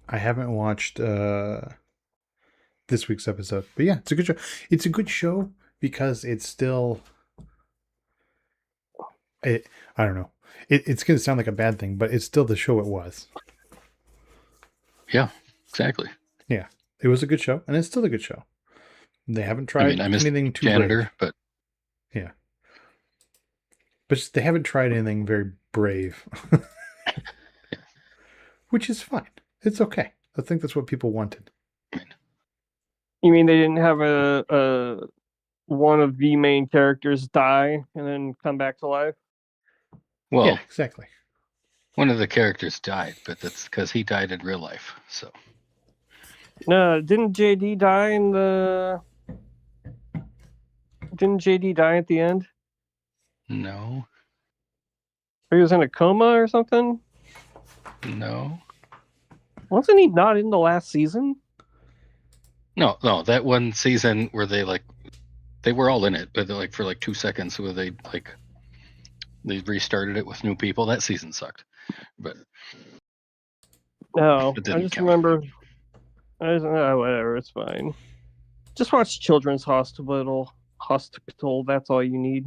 I haven't watched this week's episode, but yeah, it's a good show. It's a good show because it's still. It, I don't know. It's going to sound like a bad thing, but it's still the show it was. Yeah, exactly. Yeah, it was a good show, and it's still a good show. They haven't I mean, tried I missed anything too brave. Janitor, but Yeah, but they haven't tried anything very brave, yeah, which is fine. It's okay. I think that's what people wanted. I mean, You mean they didn't have a one of the main characters die and then come back to life? well, Yeah, exactly. one of the characters died, but that's because he died in real life. So No, didn't JD die in the? Didn't JD die at the end? no, Or he was in a coma or something? no, Wasn't he not in the last season? no. That one season where they were all in it, but like for like 2 seconds where they restarted it with new people. That season sucked, but No, it I didn't just count. remember. Whatever, it's fine. Just watch Children's Hospital. Hospital. That's all you need.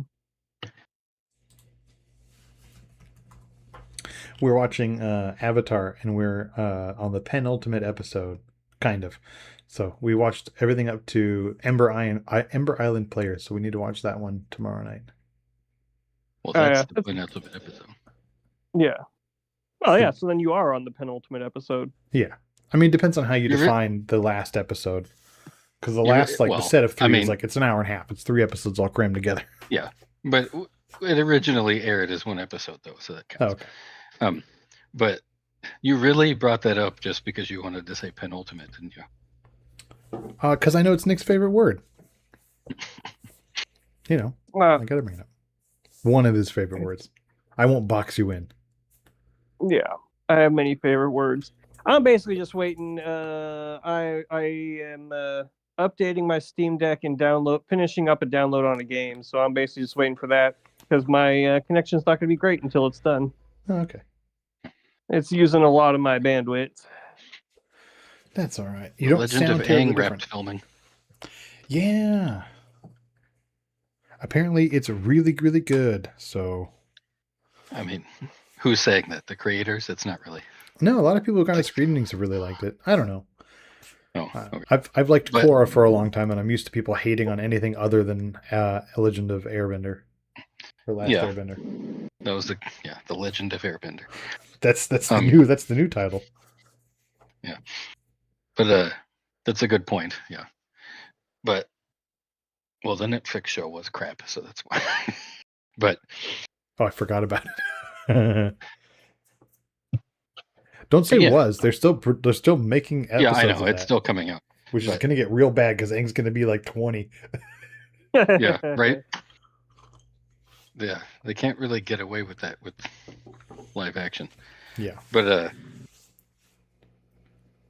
We're watching Avatar, and we're on the penultimate episode, kind of. So we watched everything up to Ember Island Players. So we need to watch that one tomorrow night. Well, Oh, that's yeah. the penultimate episode. Yeah. Oh yeah. So then you are on the penultimate episode. Yeah, I mean, it depends on how you You're re- define the last episode. Because the You're- last, like the well, set of three, I mean- is like it's an hour and a half. It's 3 episodes all crammed together. Yeah, but it originally aired as one episode though, so that counts. Oh, okay. But you really brought that up just because you wanted to say penultimate, didn't you? Because I know it's Nick's favorite word. You know, I gotta bring it up. One of his favorite words. I won't box you in. Yeah, I have many favorite words. I'm basically just waiting. I am updating my Steam Deck and finishing up a download on a game. So I'm basically just waiting for that because my connection's not going to be great until it's done. Oh, okay. It's using a lot of my bandwidth. That's all right. You don't Legend sound of terribly Aang different. wrapped filming. Yeah. Apparently, it's really, really good. So, I mean, who's saying that? The creators? It's not really. no, a lot of people who got a screenings have really liked it. I don't know. Oh, okay. I've liked But- Korra for a long time, and I'm used to people hating on anything other than Legend of Airbender or Last Yeah. Airbender. That was the Legend of Airbender. That's the new title. Yeah, but that's a good point. Yeah, but well, the Netflix show was crap, so that's why. But Oh, I forgot about it. Don't say Yeah. was. They're still making episodes. yeah, I know of it's that, still coming out. which is but- going to get real bad because Aang's going to be like 20. Yeah, right. Yeah, they can't really get away with that with live action. Yeah. But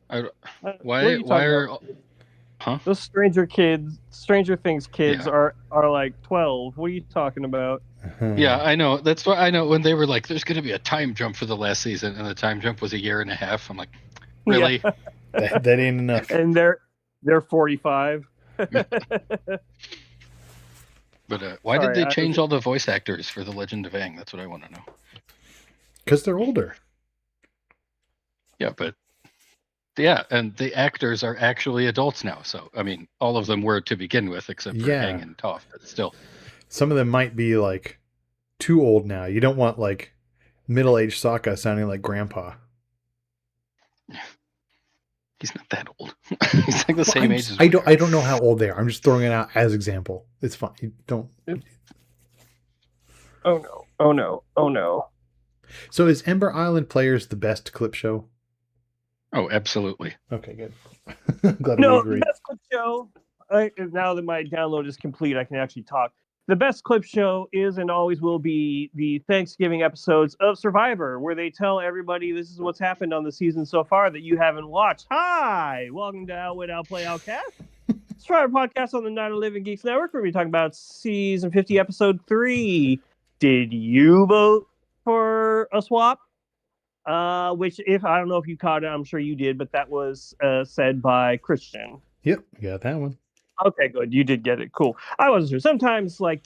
What why you talking are about? Those Stranger Things kids Yeah. are like 12. What are you talking about? Yeah, I know. That's why I know when they were like, "There's going to be a time jump for the last season," and the time jump was 1.5 years. I'm like, really? Yeah. that ain't enough. And they're 45. But why Sorry, did they change all the voice actors for the Legend of Aang? That's what I want to know. Because they're older. Yeah, but yeah, and the actors are actually adults now. So I mean, all of them were to begin with, except for Yeah. Aang and Toph. But still, Some of them might be like too old now. You don't want like middle-aged Sokka sounding like grandpa. he's not that old. He's like the same age as I don't know how old they are. I'm just throwing it out as example. It's fine. You don't. Oh no. Oh no. Oh no. So is Ember Island Players the best clip show? Oh, absolutely. Okay, good. I'm glad we No, agree. the best clip show. Now that my download is complete, I can actually talk. The best clip show is and always will be the Thanksgiving episodes of Survivor, where they tell everybody this is what's happened on the season so far that you haven't watched. Hi, welcome to Out Wit Out Play Outcast, Survivor podcast on the Night of Living Geeks Network. We're going to be talking about season 50, episode 3. Did you vote for a swap? Which, if I don't know if you caught it, I'm sure you did, but that was said by Christian. Yep, got that one. Okay, good. You did get it. Cool. I wasn't sure. Sometimes, sometimes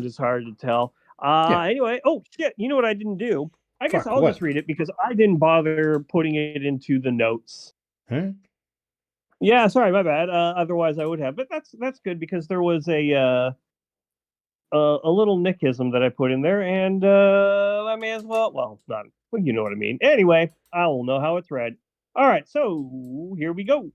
it's hard to tell. Yeah. Anyway, oh shit! You know what I didn't do? I guess Fuck, I'll what? just read it because I didn't bother putting it into the notes. Huh? Yeah, sorry, my bad. Otherwise, I would have. But that's good because there was a little nickism that I put in there, and I may as well. Well, not. Well, you know what I mean. Anyway, I'll know how it's read. All right, so here we go.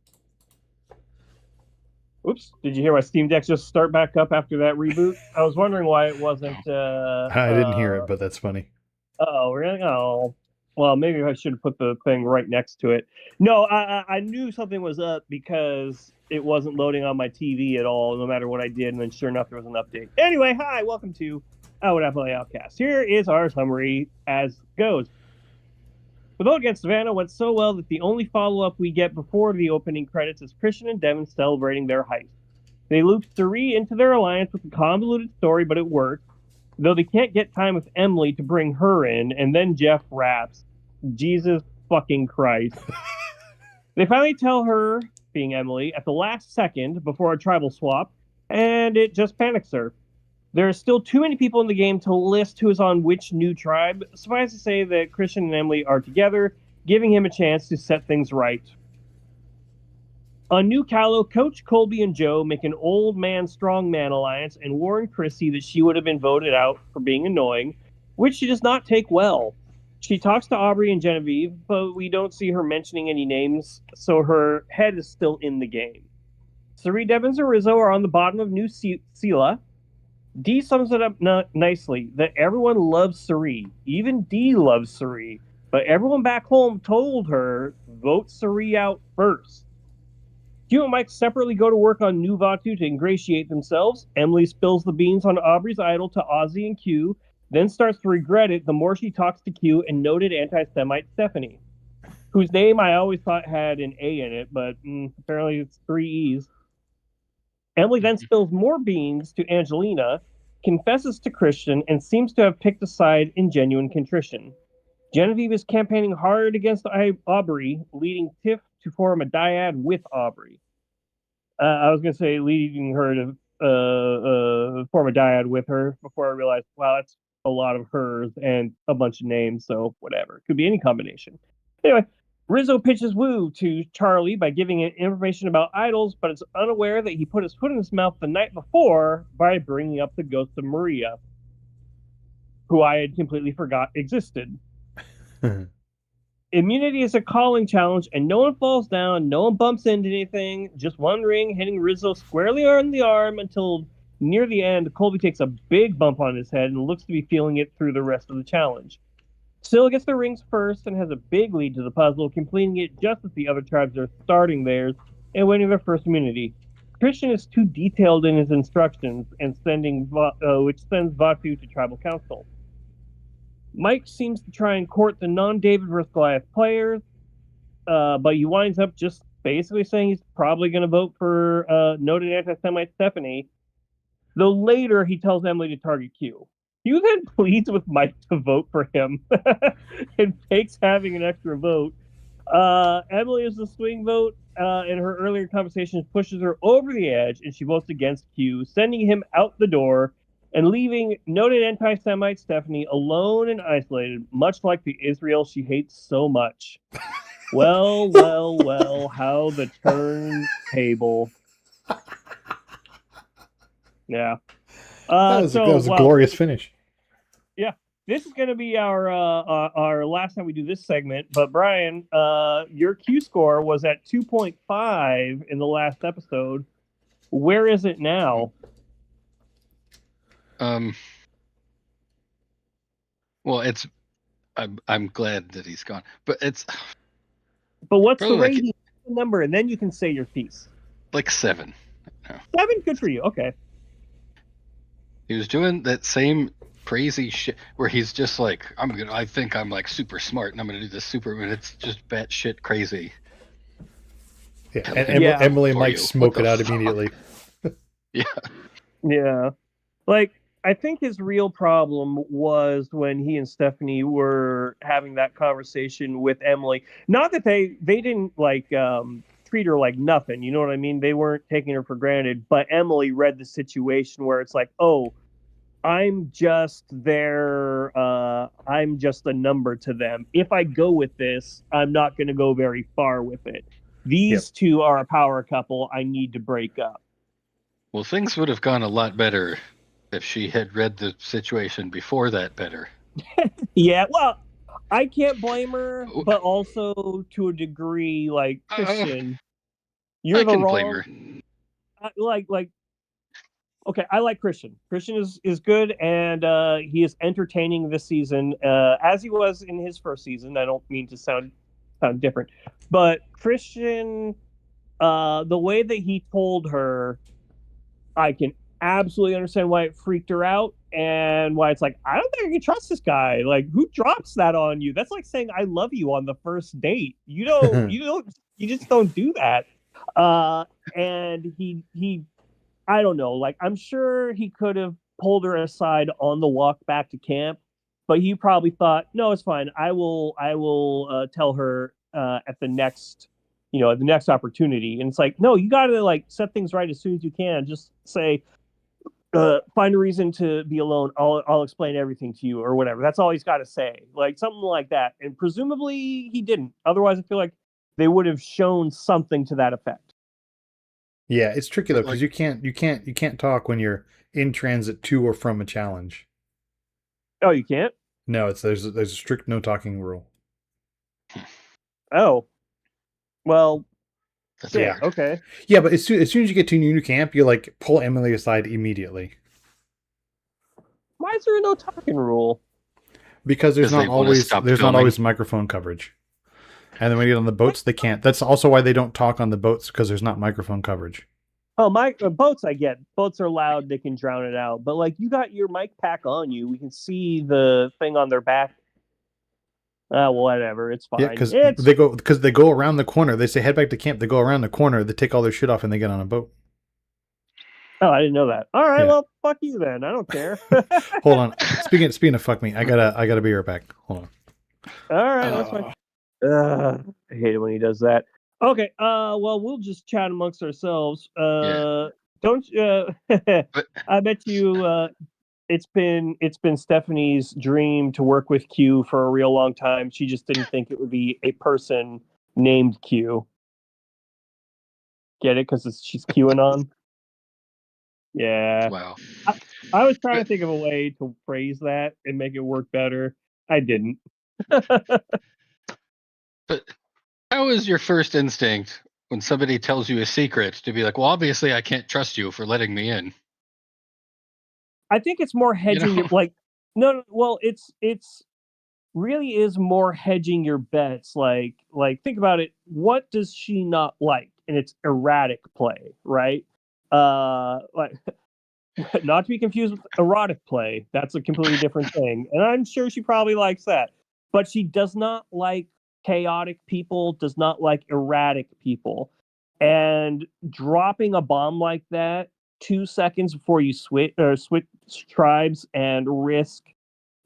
Oops! Did you hear my Steam Deck just start back up after that reboot? I was wondering why it wasn't. I didn't hear it, but that's funny. Oh, really? Oh, well, maybe I should have put the thing right next to it. No, I knew something was up because it wasn't loading on my TV at all, no matter what I did. And then, sure enough, there was an update. Anyway, hi, welcome to Would I Play Outcast. Here is our summary as goes. The vote against Savannah went so well that the only follow-up we get before the opening credits is Christian and Devin celebrating their heist. They looped Suri into their alliance with a convoluted story, but it worked. Though they can't get time with Emily to bring her in, and then Jeff raps, Jesus fucking Christ. They finally tell her, being Emily, at the last second before a tribal swap, and it just panics her. There are still too many people in the game to list who is on which new tribe. Suffice to say that Christian and Emily are together, giving him a chance to set things right. On New Callow, Coach Colby and Joe make an old man, strong man alliance and warn Chrissy that she would have been voted out for being annoying, which she does not take well. She talks to Aubrey and Genevieve, but we don't see her mentioning any names, so her head is still in the game. Suri, Devins, and Rizzo are on the bottom of New Sela. D sums it up nicely that everyone loves Suri. Even D loves Suri, but everyone back home told her, vote Suri out first. Q and Mike separately go to work on New Vatu to ingratiate themselves. Emily spills the beans on Aubrey's idol to Ozzy and Q, then starts to regret it the more she talks to Q and noted anti-Semite Stephanie, whose name I always thought had an A in it, but apparently it's 3 E's. Emily then spills more beans to Angelina, confesses to Christian, and seems to have picked a side in genuine contrition. Genevieve is campaigning hard against Aubrey, leading Tiff to form a dyad with Aubrey. I was going to say leading her to form a dyad with her before I realized, wow, that's a lot of hers and a bunch of names, so whatever. It could be any combination. Anyway, Rizzo pitches woo to Charlie by giving him information about idols, but is unaware that he put his foot in his mouth the night before by bringing up the ghost of Maria, who I had completely forgot existed. Immunity is a calling challenge, and no one falls down, no one bumps into anything, just one ring hitting Rizzo squarely on the arm until near the end, Colby takes a big bump on his head and looks to be feeling it through the rest of the challenge. Still gets the rings first and has a big lead to the puzzle, completing it just as the other tribes are starting theirs and winning their first immunity. Christian is too detailed in his instructions, and which sends Vatu to tribal council. Mike seems to try and court the non-David vs. Goliath players, but he winds up just basically saying he's probably going to vote for noted anti-Semite Stephanie, though later he tells Emily to target Q. Q then pleads with Mike to vote for him and fakes having an extra vote. Emily is the swing vote, and her earlier conversations pushes her over the edge, and she votes against Q, sending him out the door and leaving noted anti-Semite Stephanie alone and isolated, much like the Israel she hates so much. Well, how the turntable. Yeah. That was a glorious finish. Yeah. This is going to be our last time we do this segment, but Brian, your Q score was at 2.5 in the last episode. Where is it now? Well, I'm glad that he's gone, but it's. But what's the rating number, and then you can say your piece. Like 7. No. 7, good for you. Okay. He was doing that same crazy shit where he's just like, I think I'm like super smart and I'm gonna do this super, and it's just batshit crazy. Yeah, and Emily and Mike smoke it out immediately. Yeah. Yeah. Like, I think his real problem was when he and Stephanie were having that conversation with Emily. Not that they didn't like treat her like nothing, you know what I mean? They weren't taking her for granted, but Emily read the situation where it's like, "Oh, I'm just I'm just a number to them. If I go with this, I'm not going to go very far with it. These two are a power couple. I need to break up." Well, things would have gone a lot better if she had read the situation before that better. Yeah, well, I can't blame her, but also to a degree, like Christian, you're I the can blame wrong. her. Like, okay, I like Christian. Christian is good, and he is entertaining this season, as he was in his first season. I don't mean to sound different, but Christian, the way that he told her, I can absolutely understand why it freaked her out and why it's like, I don't think I can trust this guy. Like, who drops that on you? That's like saying I love you on the first date. You just don't do that. And he I don't know, like I'm sure he could have pulled her aside on the walk back to camp, but he probably thought, no, it's fine. I will tell her at the next at the next opportunity. And it's like, no, you got to like set things right as soon as you can. Just say, find a reason to be alone. I'll explain everything to you or whatever. That's all he's got to say, like something like that. And presumably he didn't. Otherwise, I feel like they would have shown something to that effect. Yeah, it's tricky though Like, because you can't talk when you're in transit to or from a challenge. Oh, you can't? No, there's a strict no talking rule. Oh, well, that's shit. weird. Okay. Yeah, but as soon as you get to new camp, you like pull Emily aside immediately Why is there no talking rule? because Because they want to stop there's not filming. always microphone coverage. And then when you get on the boats, they can't. That's also why they don't talk on the boats because there's not microphone coverage. Oh, my boats, I get. Boats are loud, they can drown it out. But like you got your mic pack on you, we can see the thing on their back. Whatever, it's Yeah, fine. It's because they go around the corner. They say head back to camp. They go around the corner. They take all their shit off and they get on a boat. Oh, I didn't know that. All right, Yeah. well, fuck you then. I don't care. Hold on. Speaking of fuck me, I gotta be right back. Hold on. All right, that's fine. I hate it when he does that. Okay, well, we'll just chat amongst ourselves. Don't But I bet you it's been Stephanie's dream to work with Q for a real long time. She just didn't think it would be a person named Q. Get it? Because she's QAnon. Yeah. wow. I was trying to think of a way to phrase that and make it work better. I didn't. But how is your first instinct when somebody tells you a secret to be like, well, obviously I can't trust you for letting me in? I think it's more hedging know? like no, well, it's really is more hedging your bets. Like think about it. What does she not like? And it's erratic play, right? Like not to be confused with erotic play. That's a completely different thing. And I'm sure she probably likes that. But she does not like chaotic people, does not like erratic people. And dropping a bomb like that 2 seconds before you switch tribes and risk,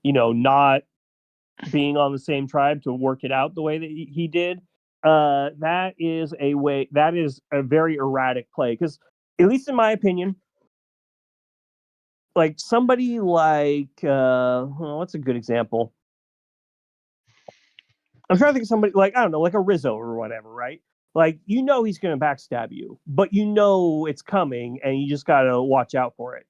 not being on the same tribe to work it out the way that he did, that is a very erratic play. Because at least in my opinion, like somebody like what's a good example? I'm trying to think of somebody like I don't know, like a Rizzo or whatever, right? Like he's gonna backstab you, but it's coming, and you just gotta watch out for it.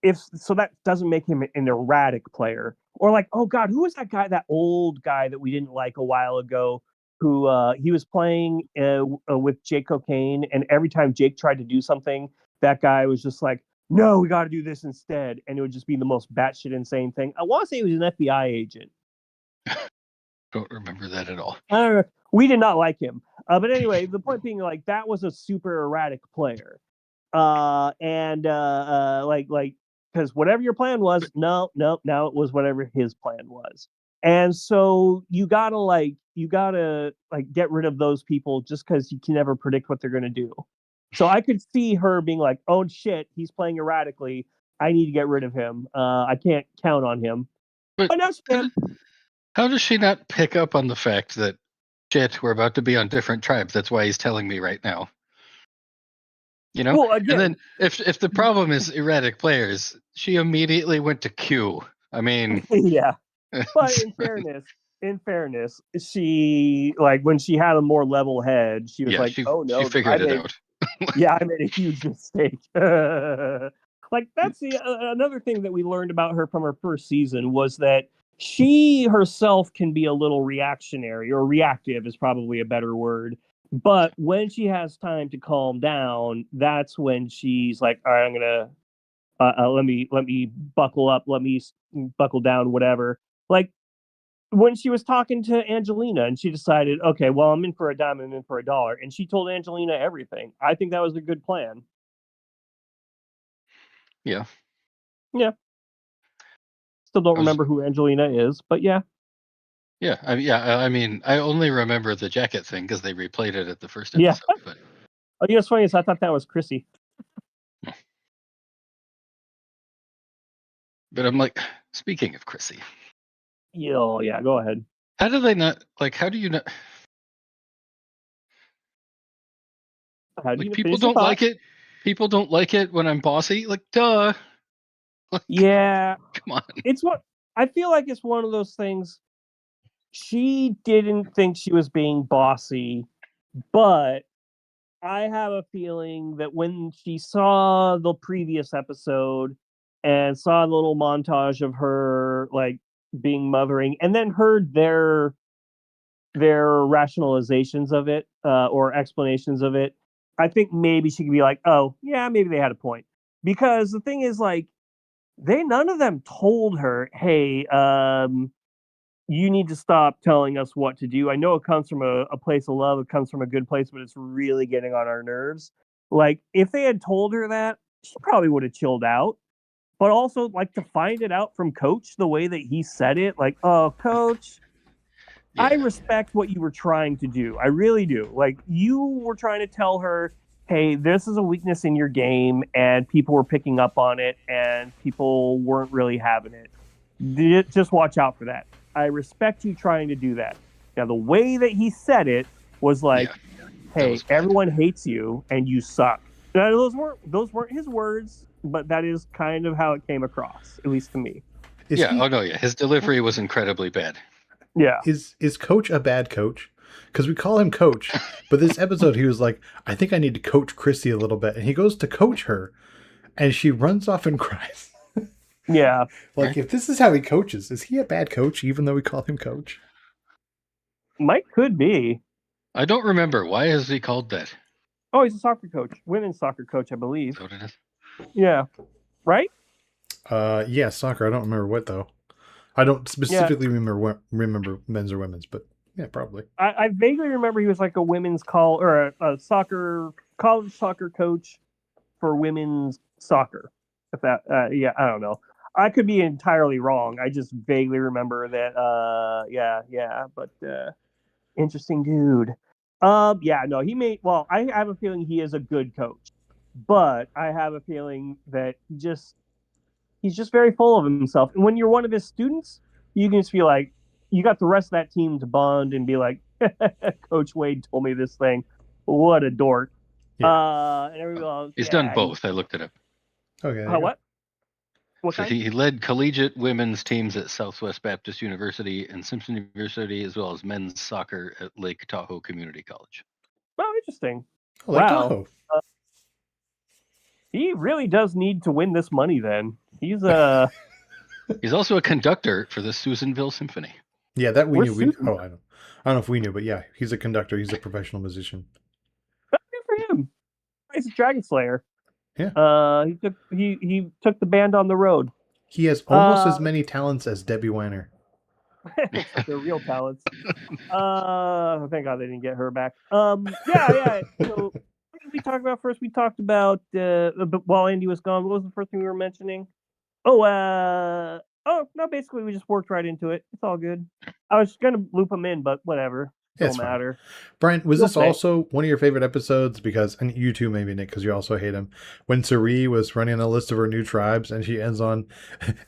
If so, that doesn't make him an erratic player. Or like, oh god, who was that guy? That old guy that we didn't like a while ago, who he was playing with Jake Cocaine, and every time Jake tried to do something, that guy was just like, no, we got to do this instead, and it would just be the most batshit insane thing. I want to say he was an FBI agent. Don't remember that at all. I don't know. We did not like him, but anyway, the point being, like, that was a super erratic player, and like because whatever your plan was, no, now it was whatever his plan was, and so you gotta get rid of those people just because you can never predict what they're gonna do. So I could see her being like, "Oh shit, he's playing erratically. I need to get rid of him. I can't count on him. But But now she can. how does she not pick up on the fact that, shit, we're about to be on different tribes? That's why he's telling me right now. You know? Well, And again, then if the problem is erratic players, she immediately went to Q. I mean, yeah. But in fairness, she like when she had a more level head, she was yeah, like, "Oh she no, figured it out. I made a huge mistake." Like that's another thing that we learned about her from her first season was that she herself can be a little reactionary or reactive is probably a better word. But when she has time to calm down, that's when she's like, "All right, I'm gonna let me buckle up, let me buckle down, whatever." Like when she was talking to Angelina and she decided, okay, well, I'm in for a dime, I'm in for a dollar, and she told Angelina everything. I think that was a good plan. Yeah. Yeah. Still don't I was- remember who Angelina is, but yeah. Yeah, I mean, I only remember the jacket thing because they replayed it at the first Yeah. episode. But Oh, you know what's funny is I thought that was Chrissy. I'm like, speaking of Chrissy, Oh, yeah, go ahead. how do they not like? How do you not How do like? you People finish your don't thought? like it. People don't like it when I'm bossy. Like, duh. Like, Yeah. come on. It's what I feel like it's one of those things. She didn't think she was being bossy, but I have a feeling that when she saw the previous episode and saw the little montage of her like being mothering and then heard their rationalizations of it or explanations of it, I think maybe she could be like, oh yeah, maybe they had a point. Because the thing is, like, they none of them told her, hey, you need to stop telling us what to do. I know it comes from a place of love, it comes from a good place, but it's really getting on our nerves. Like, if they had told her that, she probably would have chilled out. But also, like, to find it out from Coach the way that he said it, like, oh, Coach, I Yeah, respect what you were trying to do. I really do. Like, you were trying to tell her, hey, this is a weakness in your game, and people were picking up on it, and people weren't really having it. Just watch out for that. I respect you trying to do that. Now, the way that he said it was like, yeah, that hey, was bad. everyone hates you, and you suck. Now, those weren't his words, but that is kind of how it came across, at least to me. Is Yeah. he Oh no. Yeah. His delivery was incredibly bad. Yeah. is Coach a bad coach? Because we call him Coach, but this episode he was like, I think I need to coach Chrissy a little bit, and he goes to coach her, and she runs off and cries. Yeah. Like, if this is how he coaches, is he a bad coach? Even though we call him Coach. Mike could be. I don't remember. Why is he called that? Oh, he's a soccer coach, women's soccer coach, I believe. Is that what it is? Yeah. Right? Yeah, soccer. I don't remember what though. I don't Yeah. specifically remember men's or women's, but yeah, probably. I vaguely remember he was like a women's call or a soccer college soccer coach for women's soccer. If that, yeah, I don't know. I could be entirely wrong. I just vaguely remember that. Yeah, but interesting dude. Yeah, no, he made. Well, I have a feeling he is a good coach, but I have a feeling that he's just very full of himself. And when you're one of his students, you can just feel like you got the rest of that team to bond and be like, Coach Wade told me this thing. What a dork. Yeah. And everybody else, He's done both. I looked it up. Okay. There you go. What? What So kind? he led collegiate women's teams at Southwest Baptist University and Simpson University, as well as men's soccer at Lake Tahoe Community College. Oh, interesting. Oh, like Wow. Tahoe. He really does need to win this money then. He's He's also a conductor for the Susanville Symphony. Yeah, that we Where's knew. Susan? I don't know if we knew, but yeah, he's a conductor. He's a professional musician. good for him. He's a Dragon Slayer. Yeah. He took the band on the road. He has almost as many talents as Debbie Weiner. Except they're real talents. Thank God they didn't get her back. Yeah. So what did we talk about first? We talked about while Andy was gone. What was the first thing we were mentioning? Oh no. Basically, we just worked right into it. It's all good. I was gonna loop him in, but whatever. still it's fine. matter. Brian, was You'll this say. also one of your favorite episodes? Because, and you too, maybe Nick, because you also hate him. When Sari was running a list of her new tribes, and she ends on,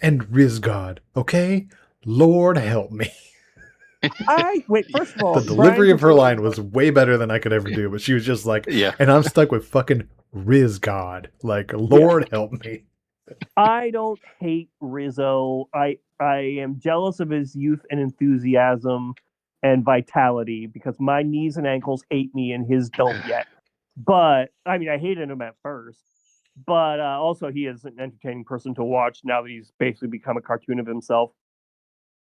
"And Rizgod, okay, Lord help me." First of all, The delivery Brian of her line was way better than I could ever do, but she was just like, Yeah. and I'm stuck with fucking Rizgod, like, Lord help me. I don't hate Rizzo. I am jealous of his youth and enthusiasm and vitality because my knees and ankles hate me and his don't yet. But I mean, I hated him at first. But also, he is an entertaining person to watch now that he's basically become a cartoon of himself.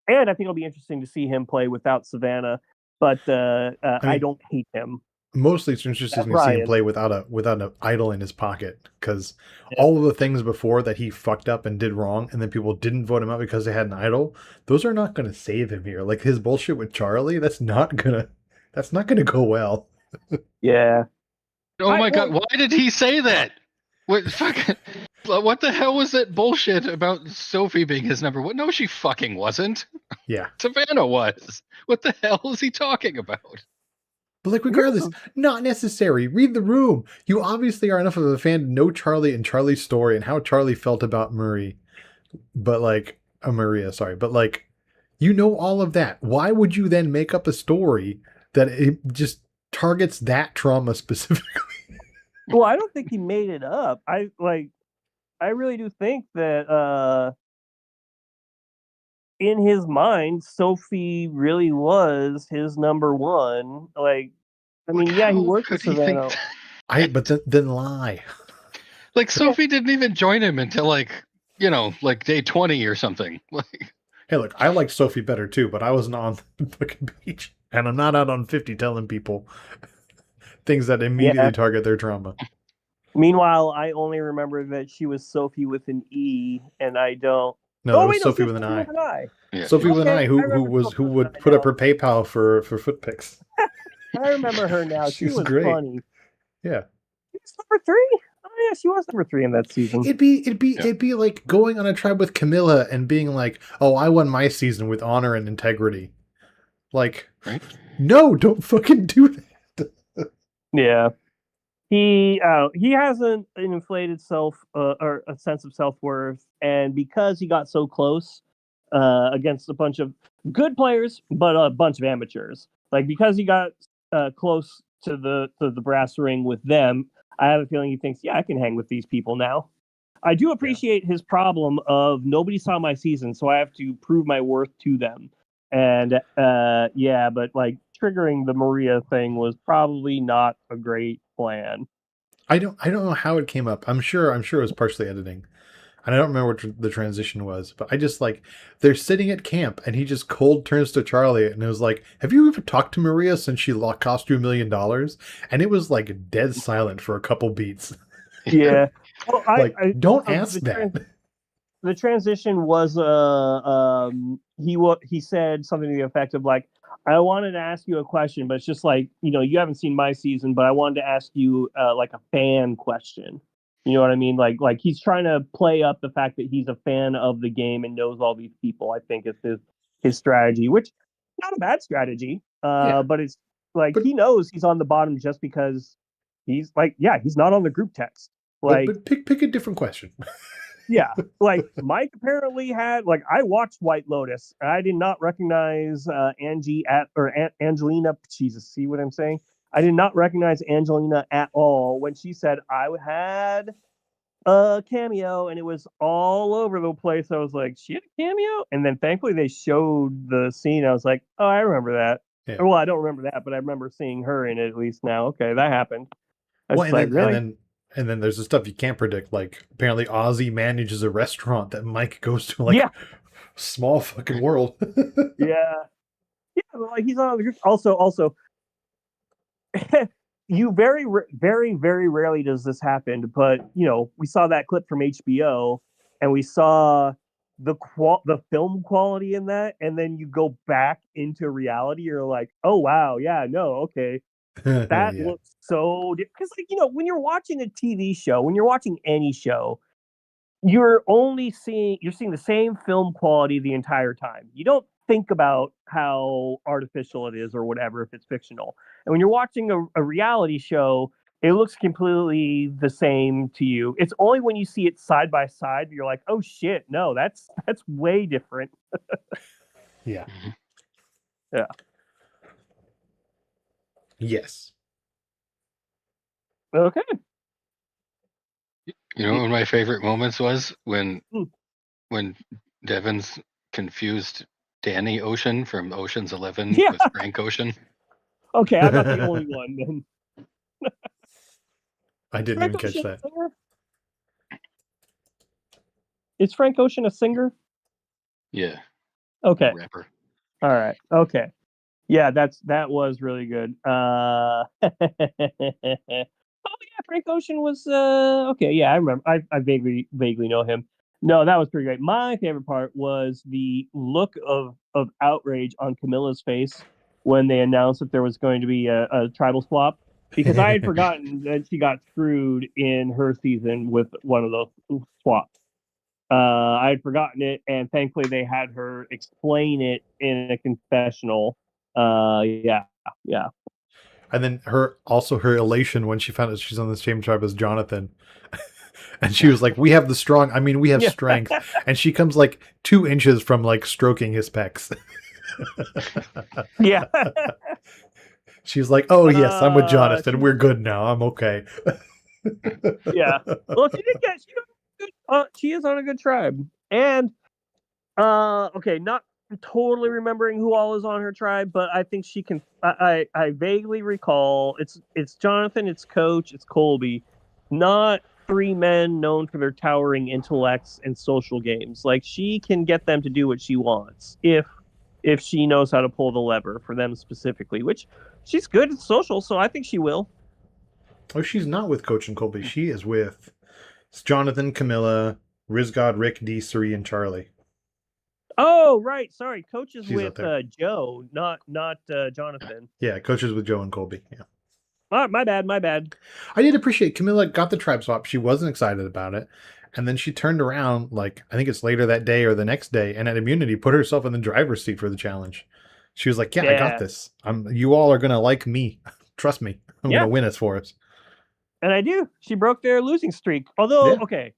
And I think it'll be interesting to see him play without Savannah. But I don't hate him. Mostly it's interesting to see him play without an idol in his pocket, because all of the things before that he fucked up and did wrong, and then people didn't vote him out because they had an idol, those are not going to save him here. Like his bullshit with Charlie, that's not gonna go well. Yeah. Oh my god! Why did he say that? What fucking? What the hell was that bullshit about Sophie being his number one? No, she fucking wasn't. Yeah. Savannah was. What the hell is he talking about? But like, regardless, not necessary. Read the room. You obviously are enough of a fan to know Charlie and Charlie's story and how Charlie felt about Marie. But like, Maria, sorry. But like, you know all of that. Why would you then make up a story that it just targets that trauma specifically? Well, I don't think he made it up. I really do think that in his mind, Sophie really was his number one. Like, I mean, yeah, he worked with Savannah. But then lie. Like Sophie didn't even join him until like day 20 or something. Like, hey, look, I like Sophie better too, but I wasn't on the fucking beach, and I'm not out on 50 telling people things that immediately target their trauma. Meanwhile, I only remember that she was Sophie with an E, and I don't. No, it was Sophie with an I. Yeah. Sophie with an I, who would put up her PayPal for foot pics. I remember her now. She was great. Funny. Yeah. She was number 3. Oh yeah, she was number 3 in that season. It'd be like going on a tribe with Camilla and being like, "Oh, I won my season with honor and integrity." Like, right? No, don't fucking do that. Yeah. He has an inflated self or a sense of self-worth, and because he got so close against a bunch of good players but a bunch of amateurs, like because he got close to the brass ring with them, I have a feeling he thinks, yeah, I can hang with these people now. I do appreciate his problem of nobody saw my season, so I have to prove my worth to them. And but like triggering the Maria thing was probably not a great plan. I don't know how it came up. I'm sure it was partially editing. And I don't remember what the transition was, but I just like, they're sitting at camp and he just cold turns to Charlie and it was like, "Have you ever talked to Maria since she cost you $1 million?" And it was like dead silent for a couple beats. Yeah. Well, don't ask that. The transition was he said something to the effect of like, "I wanted to ask you a question, but it's just like, you haven't seen my season, but I wanted to ask you like a fan question." You know what I mean? Like he's trying to play up the fact that he's a fan of the game and knows all these people. I think is his strategy, which not a bad strategy. But it's like he knows he's on the bottom just because he's like, he's not on the group text. Like, but pick a different question. yeah, like Mike apparently had, like, I watched White Lotus. I did not recognize Angelina. Jesus, see what I'm saying? I did not recognize Angelina at all when she said I had a cameo, and it was all over the place. I was like, she had a cameo, and then thankfully they showed the scene. I was like, oh, I remember that. Yeah. Well, I don't remember that, but I remember seeing her in it at least now. Okay, that happened. And then there's the stuff you can't predict. Like apparently Ozzy manages a restaurant that Mike goes to. Like, small fucking world. Yeah, but like he's on the group. Also, you very, very, very rarely does this happen. But we saw that clip from HBO, and we saw the film quality in that, and then you go back into reality. You're like, oh wow, okay. That looks so because when you're watching a TV show, when you're watching any show, you're seeing the same film quality the entire time. You don't think about how artificial it is or whatever if it's fictional. And when you're watching a reality show, it looks completely the same to you. It's only when you see it side by side you're like, oh shit, no, that's way different. Yeah. Mhm. Yeah. Yes. Okay. You know, one of my favorite moments was when Hmm. Devon's confused Danny Ocean from Ocean's 11 Yeah. with Frank Ocean. Okay, I'm not the only one then. I didn't Frank even catch Ocean a that. singer? Is Frank Ocean a singer? Yeah, Okay. rapper. All right. Okay. Yeah, that was really good. Oh yeah, Frank Ocean was okay. Yeah, I remember. I vaguely know him. No, that was pretty great. My favorite part was the look of outrage on Camilla's face when they announced that there was going to be a tribal swap, because I had forgotten that she got screwed in her season with one of those swaps. I had forgotten it, and thankfully they had her explain it in a confessional. Yeah, yeah, And then her elation when she found out she's on the same tribe as Jonathan. And she was like, we have we have yeah, strength. And she comes like 2 inches from like stroking his pecs. yeah. She's like, oh yes, I'm with Jonathan. She, We're good now. I'm okay. yeah. Well, she is on a good tribe, and okay, not totally remembering who all is on her tribe, but I think she can. I vaguely recall it's Jonathan, it's Coach, it's Colby, not three men known for their towering intellects and social games. Like, she can get them to do what she wants if she knows how to pull the lever for them specifically, which she's good at social, so I think she will. Oh, she's not with Coach and Colby. She is with Jonathan, Camilla, Rizgod, Rick, D, Suri, and Charlie. Oh, right. Sorry, Coach is She's out with there. Joe, not Jonathan. Yeah, Coach is with Joe and Colby. Yeah. My bad. My bad. I did appreciate Camilla got the tribe swap. She wasn't excited about it. And then she turned around, like, I think it's later that day or the next day, and at Immunity put herself in the driver's seat for the challenge. She was like, yeah, I got Yeah, this. You all are going to like me. Trust me. I'm going yeah, to win this for us. and I do. She broke their losing streak. Although, Yeah. okay,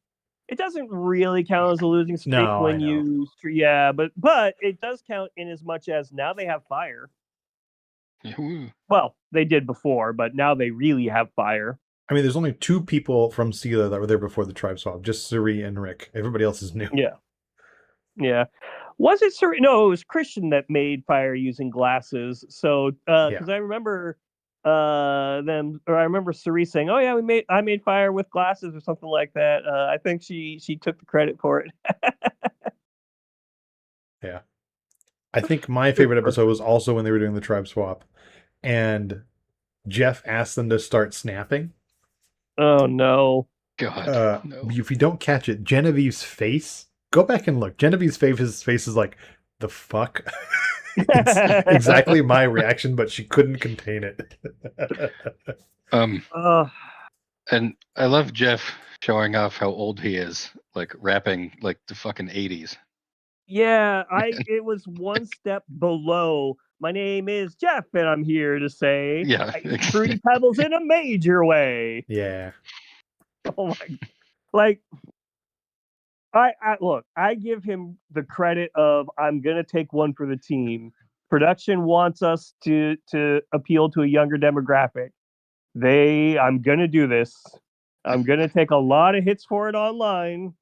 it doesn't really count as a losing streak No, I when know. yeah, but it does count in as much as now they have fire. Woo. Well, they did before, but now they really have fire. I mean, there's only 2 people from Sela that were there before the tribe swap, just Suri and Rick. Everybody else is new. Yeah, yeah. Was it Sir? No, it was Christian that made fire using glasses. So, Yeah. because I remember I remember Cerise saying, "Oh yeah, I made fire with glasses" or something like that. I think she took the credit for it. Yeah. I think my favorite episode was also when they were doing the tribe swap and Jeff asked them to start snapping. Oh no. God, no. If you don't catch it, Genevieve's face, go back and look. Genevieve's face is like, the fuck? It's exactly my reaction, but she couldn't contain it. And I love Jeff showing off how old he is, like rapping like the fucking 80s. Yeah, it was one step below. My name is Jeff, and I'm here to say, Yeah. I eat fruity pebbles in a major way. Yeah. Oh my, like, I look, I give him the credit of, I'm gonna take one for the team. Production wants us to appeal to a younger demographic. I'm gonna do this. I'm gonna take a lot of hits for it online.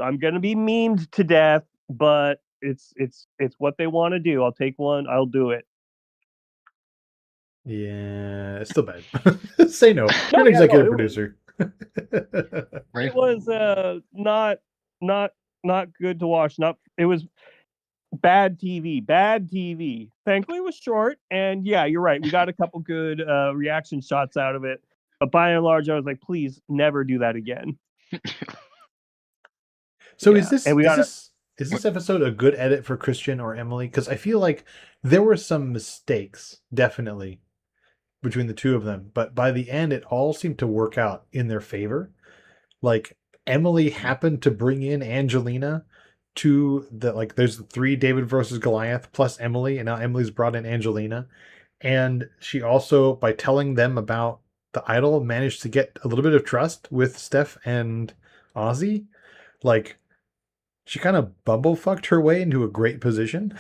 I'm gonna be memed to death, but it's what they want to do. I'll take one. I'll do it. Yeah, it's still bad. Say no. You're an Yeah, executive it producer. Right? was not good to watch. It was bad TV. Bad TV. Thankfully, it was short, and yeah, you're right. We got a couple good reaction shots out of it, but by and large, I was like, please never do that again. So Yeah. is this episode a good edit for Christian or Emily? Because I feel like there were some mistakes, definitely, between the two of them, but by the end, it all seemed to work out in their favor. Like, Emily happened to bring in Angelina to the like. There's 3 David versus Goliath plus Emily, and now Emily's brought in Angelina, and she also, by telling them about the idol, managed to get a little bit of trust with Steph and Ozzy. Like, she kind of bumble fucked her way into a great position.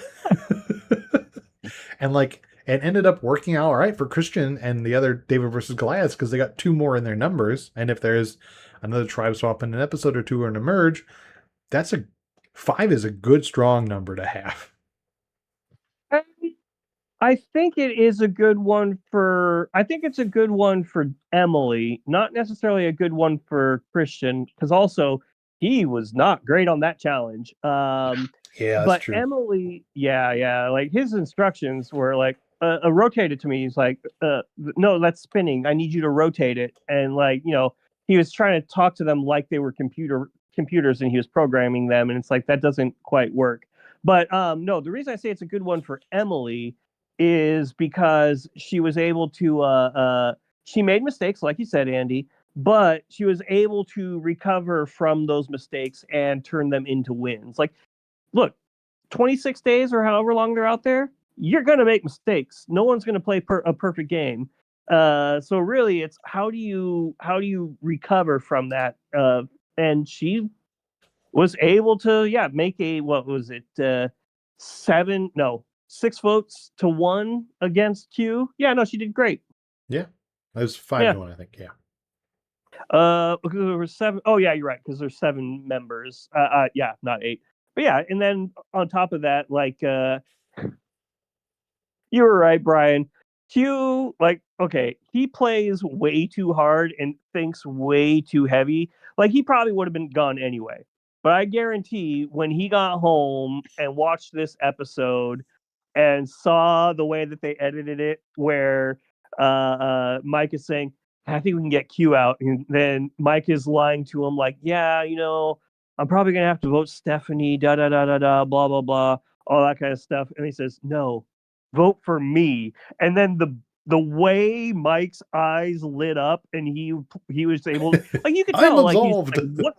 And ended up working out all right for Christian and the other David versus Goliaths, because they got 2 more in their numbers. And if there's another tribe swap in an episode or 2 or an emerge, 5 is a good strong number to have. I think it is a good one for. I think it's a good one for Emily, not necessarily a good one for Christian, because also he was not great on that challenge. Yeah, that's But true. Emily, yeah, like his instructions were like, rotate it to me. He's like, no, that's spinning. I need you to rotate it. And like, he was trying to talk to them like they were computers, and he was programming them. And it's like, that doesn't quite work. But no, the reason I say it's a good one for Emily is because she was able to, she made mistakes, like you said, Andy, but she was able to recover from those mistakes and turn them into wins. Like, look, 26 days or however long they're out there, you're going to make mistakes. No one's going to play a perfect game. So really, it's how do you recover from that? And she was able to make what was it, 6 votes to 1 against Q. Yeah, no, she did great. Yeah, it was 5 to 1, I think. Yeah. Because there were 7. Oh yeah, you're right. Because there's 7 members. Yeah, not 8. But yeah, and then on top of that, like, you were right, Brian. Q, like, okay, he plays way too hard and thinks way too heavy. Like, he probably would have been gone anyway. But I guarantee when he got home and watched this episode and saw the way that they edited it, where Mike is saying, I think we can get Q out. And then Mike is lying to him, like, yeah, I'm probably going to have to vote Stephanie, da da da da da, blah, blah, blah, all that kind of stuff. And he says, no, vote for me. And then the way Mike's eyes lit up and he was able to, like, you could I'm tell, like, he's absolved. like,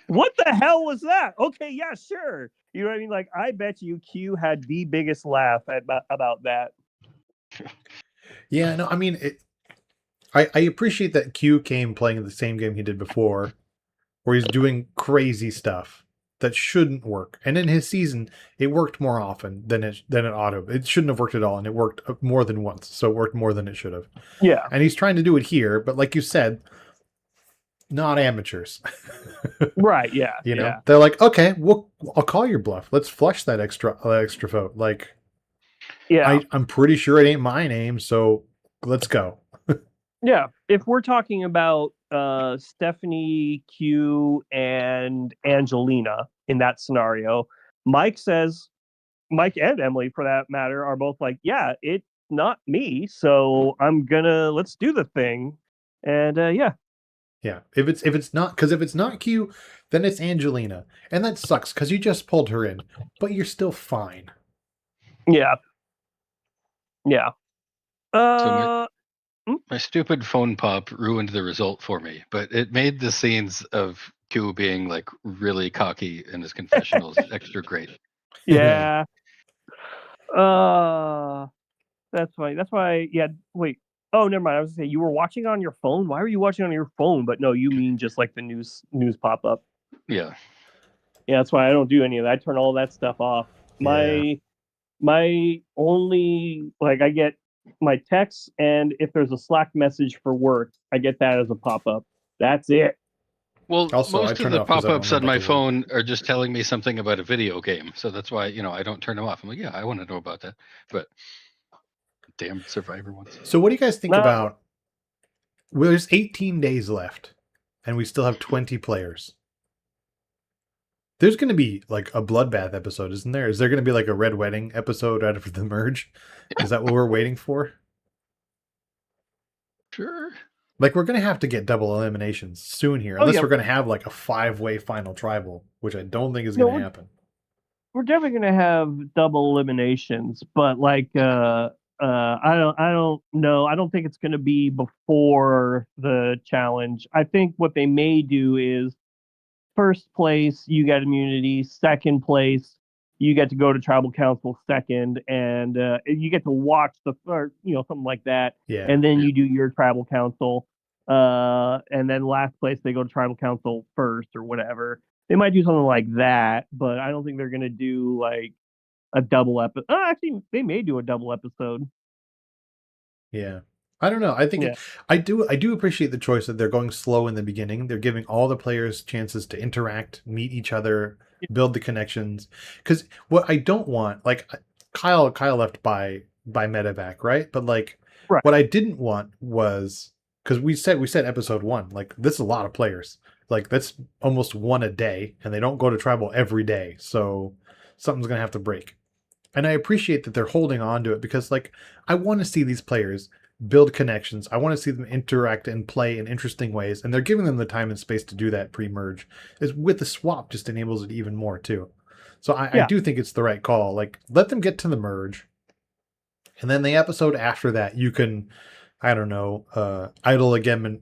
what the hell was that? Okay, yeah, sure. You know what I mean? Like, I bet you Q had the biggest laugh about that. Yeah, no, I mean, I appreciate that Q came playing the same game he did before, where he's doing crazy stuff that shouldn't work. And in his season, it worked more often than it ought to. It shouldn't have worked at all, and it worked more than once, so it worked more than it should have. Yeah. And he's trying to do it here, but like you said, not amateurs. Right, yeah. Yeah. They're like, okay, I'll call your bluff. Let's flush that extra vote. Like, yeah. I'm pretty sure it ain't my name, so let's go. Yeah. If we're talking about Stephanie, Q, and Angelina in that scenario, Mike and Emily, for that matter, are both like, yeah, it's not me, so let's do the thing. And yeah. Yeah. If it's not Q, then it's Angelina. And that sucks because you just pulled her in, but you're still fine. Yeah. Yeah. So my stupid phone pop ruined the result for me, but it made the scenes of Q being like really cocky in his confessionals extra great. Yeah. That's funny. That's why. Yeah. Wait. Oh, never mind. I was gonna say you were watching on your phone. Why were you watching on your phone? But no, you mean just like the news pop up. Yeah. Yeah, that's why I don't do any of that. I turn all that stuff off. Yeah. My only, like, I get my texts, and if there's a Slack message for work, I get that as a pop up. That's it. Well, Also, I most of turn it the off 'cause I don't pop-ups know on about my the work. phone are just telling me something about a video game, so that's why I don't turn them off. I'm like, yeah, I want to know about that, but damn Survivor ones. So what do you guys think No. about? Well, there's 18 days left, and we still have 20 players. There's going to be like a bloodbath episode, isn't there? Is there going to be like a red wedding episode out of the merge? Is that what we're waiting for? Sure. Like, we're going to have to get double eliminations soon here, unless we're going to have like a 5-way final tribal, which I don't think is going to happen. We're definitely gonna have double eliminations, but like I don't know. I don't think it's gonna be before the challenge. I think what they may do is first place, you get immunity. Second place, you get to go to tribal council second, and you get to watch or something like that. Yeah. And then you do your tribal council. And then last place, they go to tribal council first or whatever. They might do something like that, but I don't think they're gonna do like a double episode. Oh, actually, they may do a double episode. Yeah. I don't know. I think Yeah. I do appreciate the choice that they're going slow in the beginning. They're giving all the players chances to interact, meet each other, build the connections. Because what I don't want, like Kyle left by medevac, right? But like Right. what I didn't want was because we said episode 1, like this is a lot of players. Like that's almost one a day, and they don't go to tribal every day. So something's gonna have to break. And I appreciate that they're holding on to it because, like, I want to see these players build connections. I want to see them interact and play in interesting ways. And they're giving them the time and space to do that pre-merge. Is with the swap just enables it even more, too. So I do think it's the right call. Like, let them get to the merge. And then the episode after that, you can, I don't know, idle again,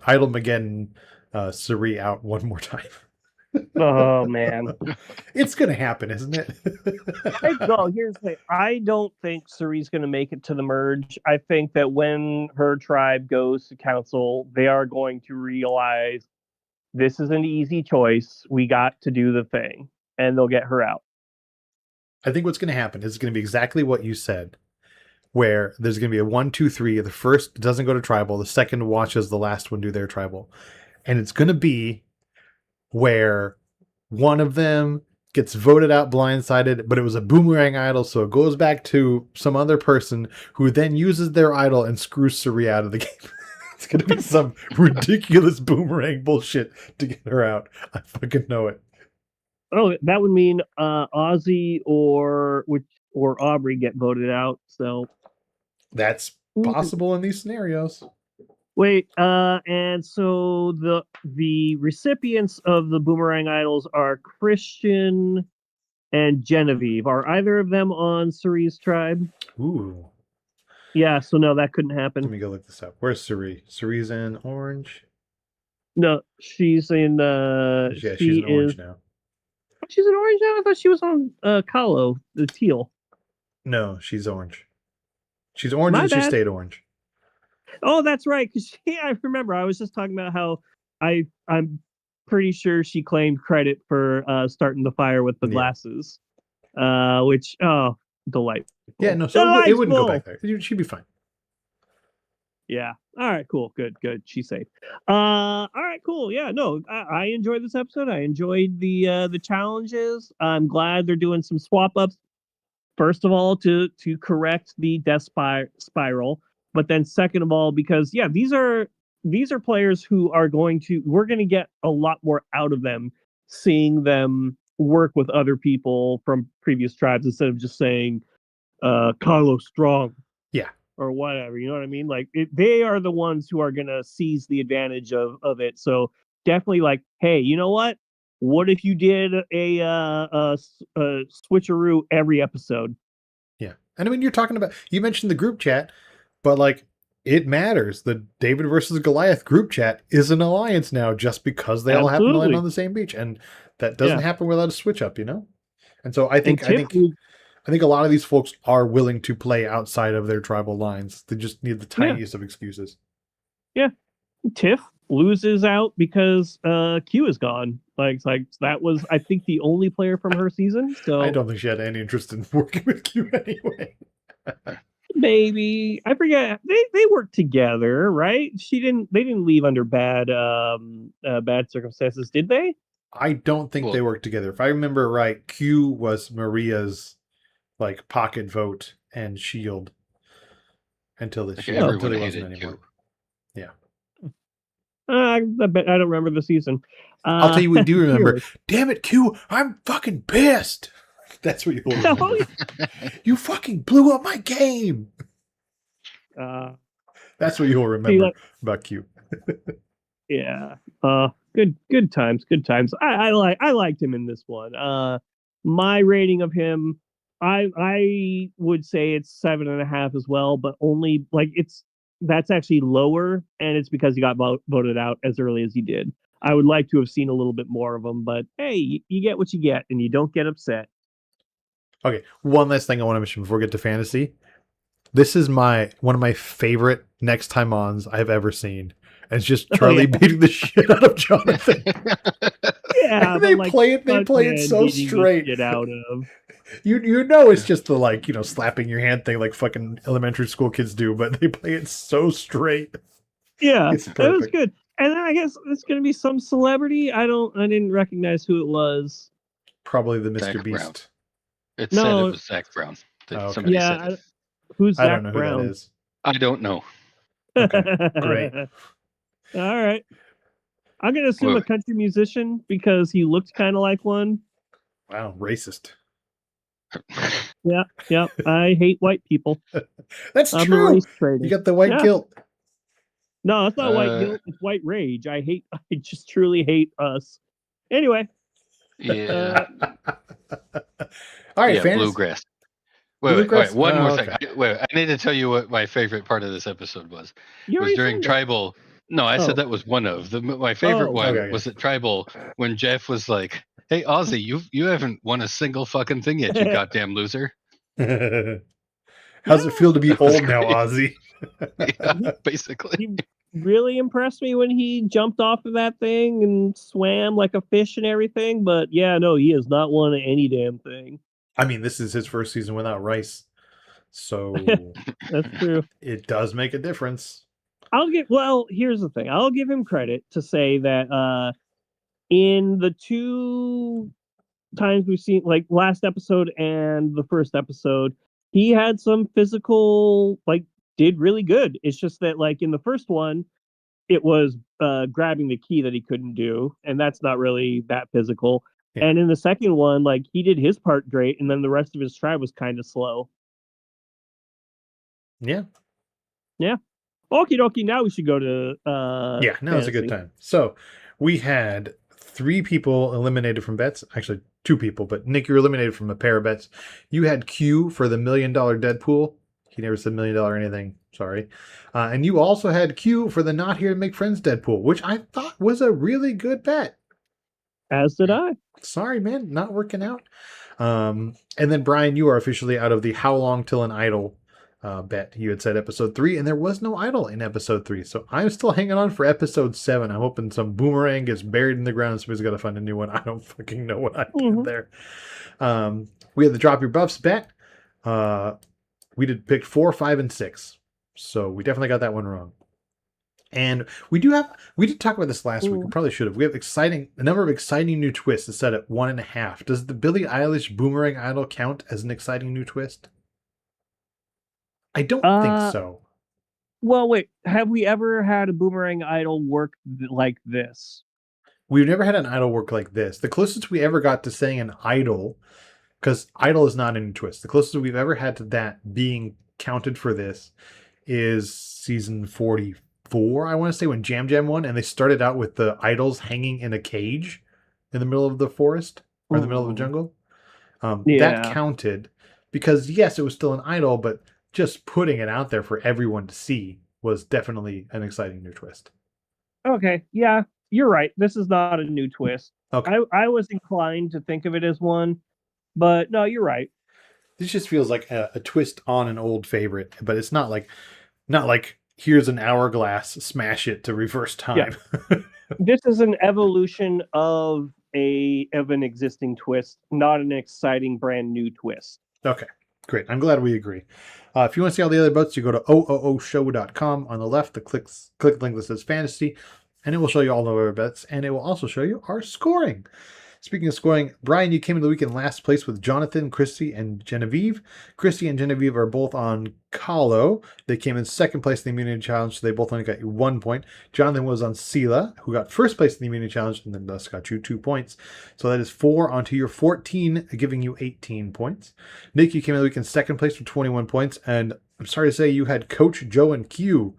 Suri out one more time. Oh man. It's gonna happen, isn't it? Here's the thing. I don't think Suri's going to make it to the merge. I think that when her tribe goes to council, they are going to realize this is an easy choice. We got to do the thing, and they'll get her out. I think what's going to happen is going to be exactly what you said, where there's going to be a 1, 2, 3. The first doesn't go to tribal. The second watches the last one do their tribal. And it's going to be where one of them gets voted out blindsided, but it was a boomerang idol, so it goes back to some other person who then uses their idol and screws Suri out of the game. It's going to be some ridiculous boomerang bullshit to get her out. I fucking know it. Oh, that would mean Ozzy or Aubrey get voted out. So that's possible in these scenarios. Wait, and so the recipients of the boomerang idols are Christian and Genevieve. Are either of them on Suri's tribe? Ooh. Yeah, so no, that couldn't happen. Let me go look this up. Where's Suri? Suri's in orange? No, she's in yeah, she's in orange now. She's in orange now? I thought she was on Kahlo, the teal. No, she's orange. She's orange and she stayed orange. Oh, that's right. Because I remember I was just talking about how I'm pretty sure she claimed credit for starting the fire with the glasses, which delightful. Yeah, no, so it wouldn't go back there. She'd be fine. Yeah. All right. Cool. Good. She's safe. All right. Cool. Yeah. No, I enjoyed this episode. I enjoyed the challenges. I'm glad they're doing some swap ups. First of all, to correct the death spiral. But then second of all, because these are players who are we're going to get a lot more out of them, seeing them work with other people from previous tribes instead of just saying, Carlos strong. Yeah. Or whatever, you know what I mean? Like they are the ones who are going to seize the advantage of it. So definitely like, hey, you know what? What if you did a switcheroo every episode? Yeah. And I mean, you mentioned the group chat. But like, it matters. The David versus Goliath group chat is an alliance now, just because they all happen to land on the same beach, and that doesn't happen without a switch up, you know. And so I think a lot of these folks are willing to play outside of their tribal lines. They just need the tiniest of excuses. Yeah, Tiff loses out because Q is gone. Like that was, I think, the only player from her season. So I don't think she had any interest in working with Q anyway. Maybe I forget. They worked together, right? They didn't leave under bad circumstances, did they? I don't think they worked together. If I remember right, Q was Maria's like pocket vote and shield until they wasn't anymore. Yeah. I don't remember the season. I'll tell you what I do remember. Damn it, Q! I'm fucking pissed. That's what you'll remember. You fucking blew up my game. That's what you'll remember about Q. Yeah. Good times. I liked him in this one. My rating of him, I would say it's 7.5 as well, but only like that's actually lower, and it's because he got voted out as early as he did. I would like to have seen a little bit more of them, but hey, you get what you get, and you don't get upset. Okay, one last thing I want to mention before we get to fantasy. This is one of my favorite next time ons I've ever seen. And it's just Charlie beating the shit out of Jonathan. Yeah, And they but like, play it so beating straight. the shit out of. You know it's just the like, slapping your hand thing like fucking elementary school kids do, but they play it so straight. Yeah, It's it was perfect. good. And then I guess it's gonna be some celebrity. I didn't recognize who it was. Probably the Mr. Zach Brown. Beast. It said it No, was Zach Brown. That Oh, okay. somebody said it. who's I Zach don't know who that Brown? is. I don't know. Okay, great. All right. I'm gonna assume Well, a country musician because he looked kind of like one. Wow, racist. Yeah. I hate white people. That's I'm a true. race traitor. You got the white Yeah. guilt. No, it's not white guilt. It's white rage. I just truly hate us. Anyway. Yeah. All right, yeah, fantasy. bluegrass. Bluegrass? Wait. One more okay. thing. I need to tell you what my favorite part of this episode was. You Was already during said that. Tribal. No, I Oh. said that was one of my favorite one okay. was at Tribal when Jeff was like, "Hey Ozzy, you haven't won a single fucking thing yet, you goddamn loser." How's it feel to be That was old now, great. Ozzy? Yeah, basically. He really impressed me when he jumped off of that thing and swam like a fish and everything. But yeah, no, he has not won any damn thing. I mean, this is his first season without Rice, so That's true. it does make a difference. Here's the thing. I'll give him credit to say that in the two times we've seen, like last episode and the first episode, he had some physical, like, did really good. It's just that, like, in the first one, it was grabbing the key that he couldn't do, and that's not really that physical. Yeah. And in the second one, like, he did his part great, and then the rest of his tribe was kind of slow. Yeah. Okie dokie, now we should go to yeah, now it's a good time. So we had 3 people eliminated from bets. Actually, 2 people, but Nick, you were eliminated from a pair of bets. You had Q for the $1 million Deadpool. He never said $1 million anything. Sorry. And you also had Q for the Not Here to Make Friends Deadpool, which I thought was a really good bet. As did I. Sorry, man, not working out. And then Brian, you are officially out of the How Long Till an Idol bet. You had said episode 3, and there was no idol in episode 3. So I'm still hanging on for episode 7. I'm hoping some boomerang gets buried in the ground. Somebody's got to find a new one. I don't fucking know what I did there. We had the Drop Your Buffs bet. We did pick 4, 5, and 6. So we definitely got that one wrong. And we did talk about this last week. We probably should have. We have a number of exciting new twists is set at 1.5. Does the Billie Eilish Boomerang Idol count as an exciting new twist? I don't think so. Well, wait. Have we ever had a Boomerang Idol work like this? We've never had an idol work like this. The closest we ever got to saying an idol, because idol is not a new twist. The closest we've ever had to that being counted for this is season 44, I want to say, when Jam Jam won, and they started out with the idols hanging in a cage in the middle of the forest or in the middle of the jungle. That counted because, yes, it was still an idol, but just putting it out there for everyone to see was definitely an exciting new twist. Okay, yeah, you're right. This is not a new twist. Okay. I was inclined to think of it as one, but no, you're right. This just feels like a twist on an old favorite, but it's not like here's an hourglass, smash it to reverse time. Yeah. This is an evolution of an existing twist, not an exciting brand new twist. Okay, great. I'm glad we agree. If you want to see all the other bets, you go to ooshow.com. On the left, click the link that says fantasy, and it will show you all of our bets, and it will also show you our scoring. Speaking of scoring, Brian, you came into the week in last place with Jonathan, Christy, and Genevieve. Christy and Genevieve are both on Kahlo. They came in second place in the Immunity Challenge, so they both only got you 1 point. Jonathan was on Sela, who got first place in the Immunity Challenge, and then thus got you 2 points. So that is 4 onto your 14, giving you 18 points. Nick, you came in the week in second place with 21 points, and I'm sorry to say you had Coach Joe and Q.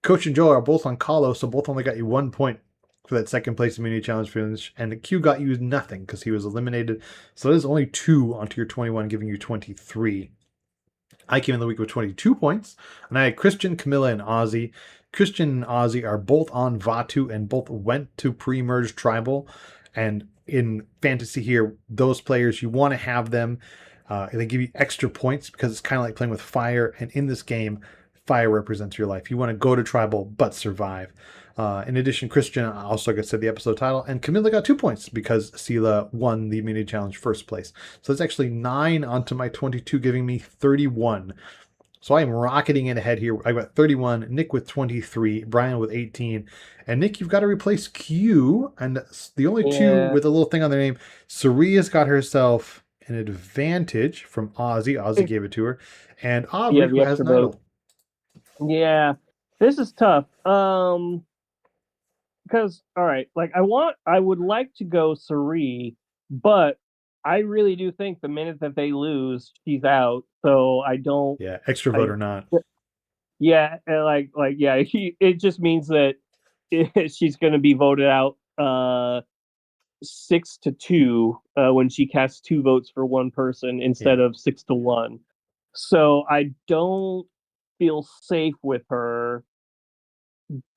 Coach and Joe are both on Kahlo, so both only got you 1 point for that second place immunity challenge finish, and Q got you nothing because he was eliminated. So that is only 2 onto your 21, giving you 23. I came in the week with 22 points, and I had Christian, Camilla, and Ozzy. Christian and Ozzy are both on Vatu and both went to pre-merge tribal. And in fantasy here, those players, you want to have them. They give you extra points because it's kind of like playing with fire. And in this game, fire represents your life. You want to go to tribal but survive. In addition, Christian also gets to the episode title, and Camilla got 2 points because Sela won the mini challenge first place. So that's actually 9 onto my 22, giving me 31. So I am rocketing it ahead here. I've got 31, Nick with 23, Brian with 18. And Nick, you've got to replace Q. And the only two with a little thing on their name, Saria's got herself an advantage from Ozzy. Ozzy gave it to her. And Aubrey, who has an idol. Yeah, this is tough. Because, all right, like I would like to go Sari, but I really do think the minute that they lose, she's out. So I don't. Yeah, extra vote or not. Yeah, yeah. It just means that she's going to be voted out 6-2 when she casts 2 votes for one person instead of 6-1. So I don't feel safe with her.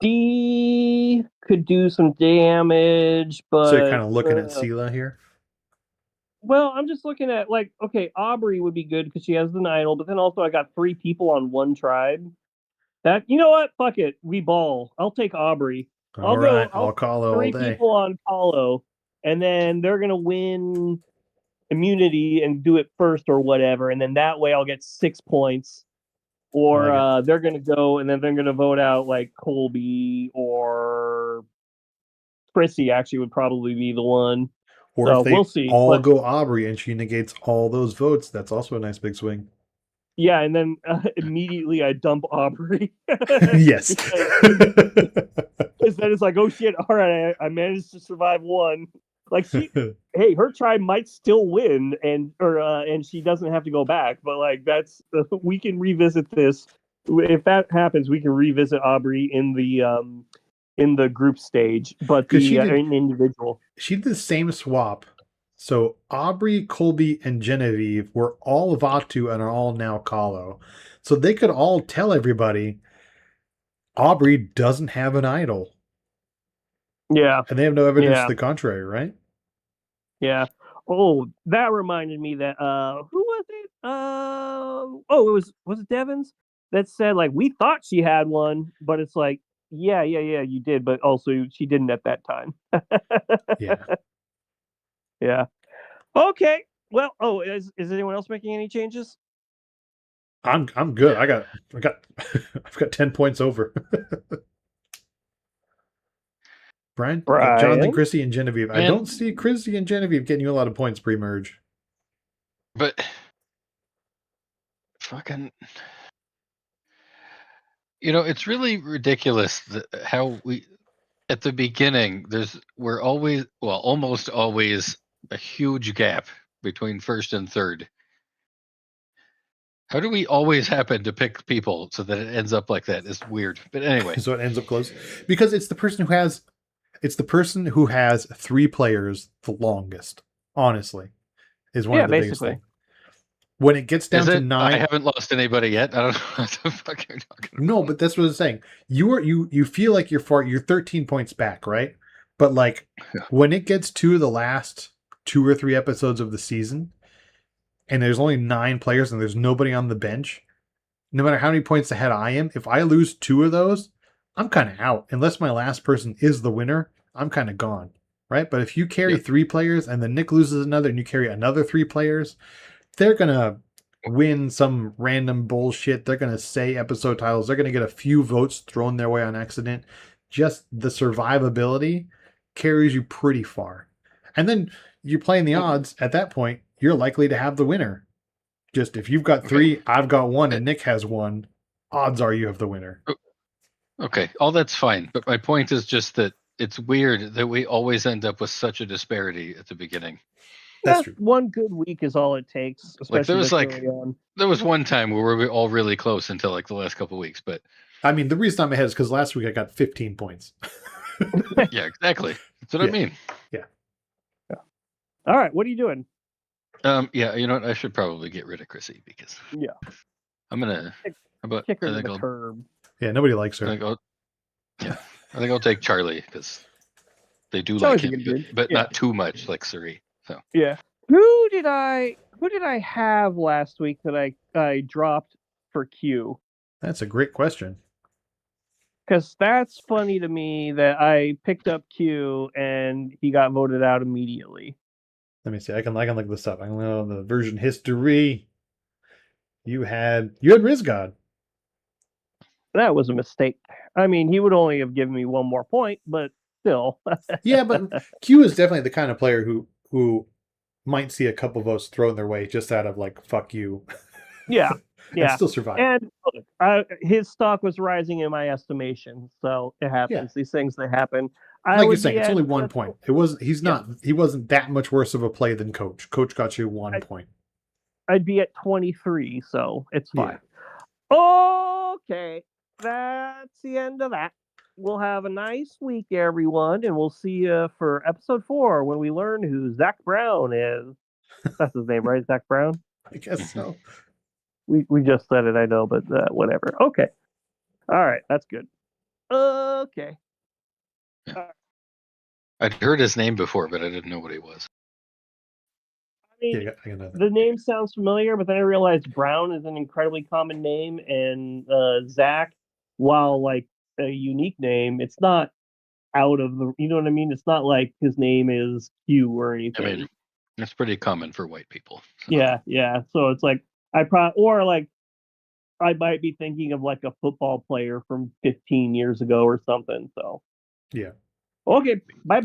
D could do some damage, but so you're kind of looking at Sela here. Well, I'm just looking at okay, Aubrey would be good because she has the idol, but then also I got 3 people on one tribe. That you know what? Fuck it, we ball. I'll take Aubrey. I'll call all 3 day. people on Paulo, and then they're gonna win immunity and do it first or whatever, and then that way I'll get 6 points. Or they're going to go and then they're going to vote out like Colby or Prissy actually would probably be the one. Or so if they we'll see. all go Aubrey and she negates all those votes, that's also a nice big swing. Yeah, and then immediately I dump Aubrey. Yes. Because then it's like, oh shit, all right, I managed to survive one. Like hey, her tribe might still win, and she doesn't have to go back. But like we can revisit this if that happens. We can revisit Aubrey in the group stage, but in individual, she did the same swap. So Aubrey, Colby, and Genevieve were all Vatu and are all now Kahlo. So they could all tell everybody Aubrey doesn't have an idol. Yeah, and they have no evidence to the contrary, right? Yeah. Oh, that reminded me that who was it? Was it Devins that said like we thought she had one, but it's like yeah, you did, but also she didn't at that time. Yeah. Yeah. Okay. Well, is anyone else making any changes? I'm good. I've got 10 points over. Brian? Jonathan, Chrissy, and Genevieve. I don't see Chrissy and Genevieve getting you a lot of points pre-merge. But fucking, it's really ridiculous how we at the beginning we're always almost always a huge gap between first and third. How do we always happen to pick people so that it ends up like that? It's weird. But anyway. So it ends up close. Because it's the person who has 3 players the longest, honestly, is one of the biggest things. When it gets down to 9, I haven't lost anybody yet. I don't know what the fuck you're talking about. No, but that's what I'm saying. You feel like you're 13 points back, right? But like when it gets to the last 2 or 3 episodes of the season, and there's only 9 players and there's nobody on the bench, no matter how many points ahead I am, if I lose 2 of those, I'm kind of out. Unless my last person is the winner, I'm kind of gone, right? But if you carry 3 players and then Nick loses another and you carry another 3 players, they're going to win some random bullshit. They're going to say episode titles. They're going to get a few votes thrown their way on accident. Just the survivability carries you pretty far. And then you're playing the odds at that point. You're likely to have the winner. Just if you've got 3, I've got 1, and Nick has 1, odds are you have the winner. Okay, all that's fine. But my point is just that it's weird that we always end up with such a disparity at the beginning. That's true. One good week is all it takes. Especially there was one time where we were all really close until like the last couple of weeks. But I mean, the reason I'm ahead is because last week I got 15 points. Yeah, exactly. That's what I mean. Yeah. All right, what are you doing? Yeah, you know what? I should probably get rid of Chrissy because I'm gonna. How about? Kick her I to think the I'll. curb. Yeah, nobody likes I her. think I'll. Yeah, I think I'll take Charlie because they do like Charlie's a him, good dude. but Yeah. not too much like Suri. So Yeah. Who did I have last week that I dropped for Q? That's a great question. Because that's funny to me that I picked up Q and he got voted out immediately. Let me see. I can look this up. I can know the version history. You had Rizgod. That was a mistake. I mean, he would only have given me one more point, but still. Yeah, but Q is definitely the kind of player who might see a couple votes thrown their way just out of like fuck you. Yeah. And Yeah. still survive. And look, his stock was rising in my estimation, so it happens. Yeah. These things they happen. Like you're saying, it's only 1 point. It wasn't. Yeah. He wasn't that much worse of a play than Coach. Coach got you 1 point. I'd be at 23, so it's fine. Yeah. Okay, that's the end of that. We'll have a nice week, everyone, and we'll see you for episode 4 when we learn who Zach Brown is. That's his name, right? Zach Brown? I guess so. We just said it, I know, but whatever. Okay. All right, that's good. Okay. I'd heard his name before, but I didn't know what he was. I mean, Yeah, I know that. the name sounds familiar, but then I realized Brown is an incredibly common name, and Zach, while like a unique name, it's not out of the, you know what I mean? It's not like his name is Q or anything. I mean, it's pretty common for white people. So. Yeah. So it's like I might be thinking of like a football player from 15 years ago or something. So Yeah. okay, bye.